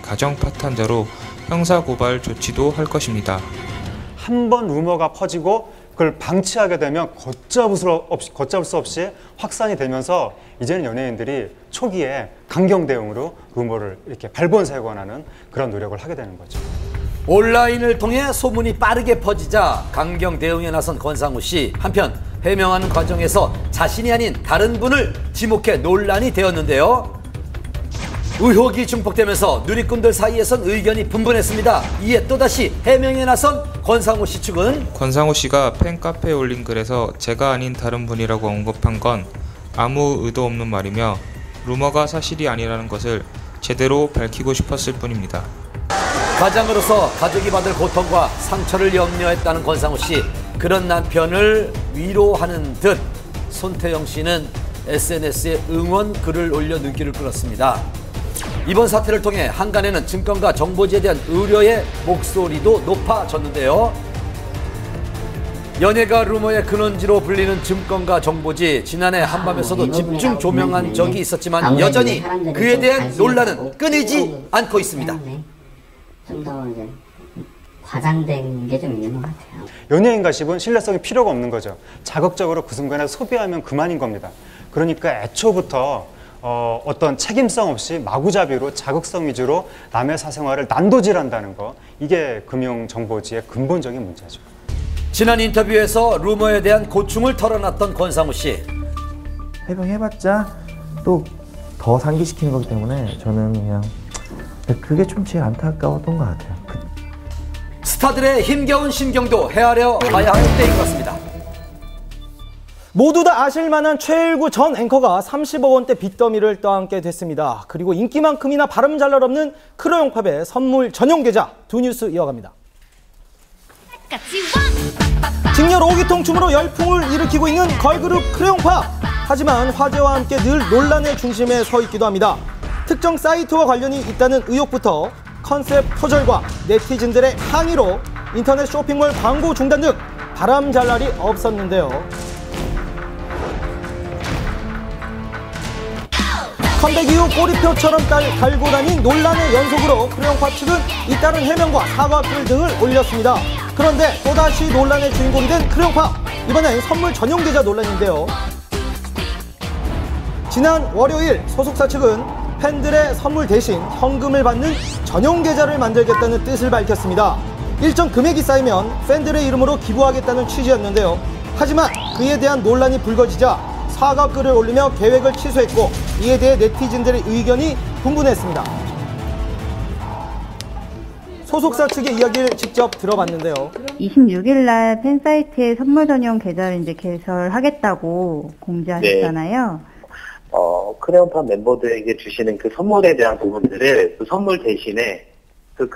가정 파탄자로 형사고발 조치도 할 것입니다. 한 번 루머가 퍼지고 그걸 방치하게 되면 걷잡을 수 없이 확산이 되면서 이제는 연예인들이 초기에 강경 대응으로 루머를 이렇게 발본색원하는 그런 노력을 하게 되는 거죠. 온라인을 통해 소문이 빠르게 퍼지자 강경 대응에 나선 권상우 씨. 한편 해명하는 과정에서 자신이 아닌 다른 분을 지목해 논란이 되었는데요. 의혹이 증폭되면서 누리꾼들 사이에선 의견이 분분했습니다. 이에 또다시 해명에 나선 권상우 씨 측은 권상우 씨가 팬카페에 올린 글에서 제가 아닌 다른 분이라고 언급한 건 아무 의도 없는 말이며 루머가 사실이 아니라는 것을 제대로 밝히고 싶었을 뿐입니다. 가장으로서 가족이 받을 고통과 상처를 염려했다는 권상우 씨. 그런 남편을 위로하는 듯 손태영 씨는 SNS에 응원 글을 올려 눈길을 끌었습니다. 이번 사태를 통해 한간에는 증권가 정보지에 대한 우려의 목소리도 높아졌는데요. 연예가 루머의 근원지로 불리는 증권가 정보지, 지난해 한밤에서도 집중 조명한 적이 있었지만 여전히 그에 대한 논란은 끊이지 않고 있습니다. 좀 더 이제 과장된 게 좀 있는 것 같아요. 연예인 가십은 신뢰성이 필요가 없는 거죠. 자극적으로 그 순간에 소비하면 그만인 겁니다. 그러니까 애초부터 어떤 책임성 없이 마구잡이로 자극성 위주로 남의 사생활을 난도질한다는 거, 이게 금융정보지의 근본적인 문제죠. 지난 인터뷰에서 루머에 대한 고충을 털어놨던 권상우 씨. 해명해봤자 또 더 상기시키는 거기 때문에 저는 그냥 그게 좀 제일 안타까웠던 것 같아요. 스타들의 힘겨운 심경도 헤아려 봐야 할 때인 것 같습니다. 모두 다 아실만한 최일구 전 앵커가 30억 원대 빚더미를 떠안게 됐습니다. 그리고 인기만큼이나 발음 잘 날 없는 크레용팝의 선물 전용 계좌. 두 뉴스 이어갑니다. 직렬 5기통 춤으로 열풍을 일으키고 있는 걸그룹 크레용팝. 하지만 화제와 함께 늘 논란의 중심에 서 있기도 합니다. 특정 사이트와 관련이 있다는 의혹부터 컨셉 표절과 네티즌들의 항의로 인터넷 쇼핑몰 광고 중단 등 바람 잘 날이 없었는데요. 컴백 이후 꼬리표처럼 달고 다닌 논란의 연속으로 크레용팝 측은 잇따른 해명과 사과글 등을 올렸습니다. 그런데 또다시 논란의 주인공이 된 크레용팝. 이번엔 선물 전용 계좌 논란인데요. 지난 월요일 소속사 측은 팬들의 선물 대신 현금을 받는 전용 계좌를 만들겠다는 뜻을 밝혔습니다. 일정 금액이 쌓이면 팬들의 이름으로 기부하겠다는 취지였는데요. 하지만 그에 대한 논란이 불거지자 사과글을 올리며 계획을 취소했고, 이에 대해 네티즌들의 의견이 분분했습니다. 소속사 측의 이야기를 직접 들어봤는데요. 26일 날 팬사이트에 선물 전용 계좌를 이제 개설하겠다고 공지하셨잖아요. 네. 크레용팝 멤버들에게 주시는 그 선물에 대한 부분들을 그 선물 대신에 그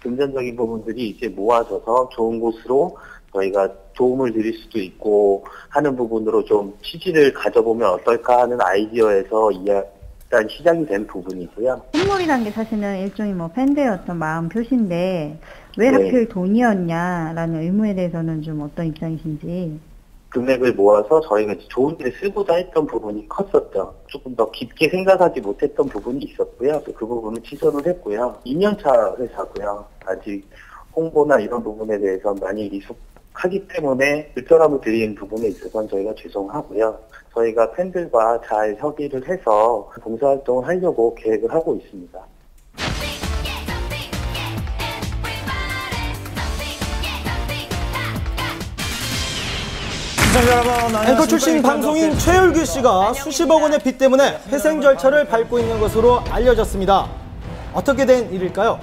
금전적인 부분들이 이제 모아져서 좋은 곳으로 저희가 도움을 드릴 수도 있고 하는 부분으로 좀 취지를 가져보면 어떨까 하는 아이디어에서 일단 시작이 된 부분이고요. 선물이란 게 사실은 일종의 팬들의 어떤 마음 표시인데 왜 하필 돈이었냐라는 의문에 대해서는 좀 어떤 입장이신지. 금액을 모아서 저희가 좋은 데 쓰고자 했던 부분이 컸었죠. 조금 더 깊게 생각하지 못했던 부분이 있었고요. 그 부분은 취소를 했고요. 2년차 회사고요. 아직 홍보나 이런 부분에 대해서 많이 미숙하기 때문에 불편함을 드리는 부분에 있어서는 저희가 죄송하고요. 저희가 팬들과 잘 협의를 해서 봉사활동을 하려고 계획을 하고 있습니다. 앵커 출신 방송인 최일구 씨가 수십억 원의 빚 때문에 회생 절차를 밟고 있는 것으로 알려졌습니다. 어떻게 된 일일까요?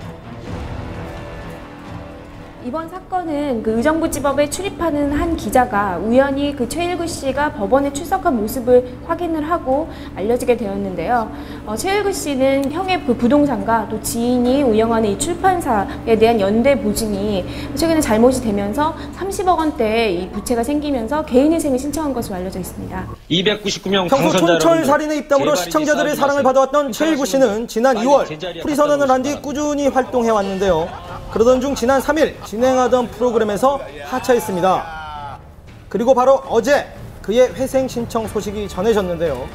이번 사건은 그 의정부지법에 출입하는 한 기자가 우연히 그 최일구 씨가 법원에 출석한 모습을 확인을 하고 알려지게 되었는데요. 최일구 씨는 형의 그 부동산과 또 지인이 운영하는 이 출판사에 대한 연대 보증이 최근에 잘못이 되면서 30억 원대의 이 부채가 생기면서 개인회생을 신청한 것으로 알려져 있습니다. 299명 평소 촌철 살인의 입담으로 시청자들의 사랑을 받아왔던 최일구 씨는 지난 2월 프리선언을 한 뒤 꾸준히 활동해왔는데요. 그러던 중 지난 3일 진행하던 프로그램에서 하차했습니다. 그리고 바로 어제 그의 회생 신청 소식이 전해졌는데요.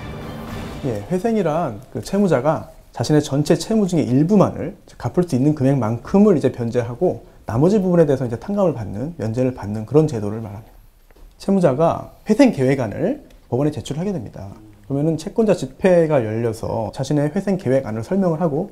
회생이란 그 채무자가 자신의 전체 채무 중에 일부만을 갚을 수 있는 금액만큼을 이제 변제하고 나머지 부분에 대해서 이제 탕감을 받는, 면제를 받는 그런 제도를 말합니다. 채무자가 회생 계획안을 법원에 제출하게 됩니다. 그러면은 채권자 집회가 열려서 자신의 회생 계획안을 설명을 하고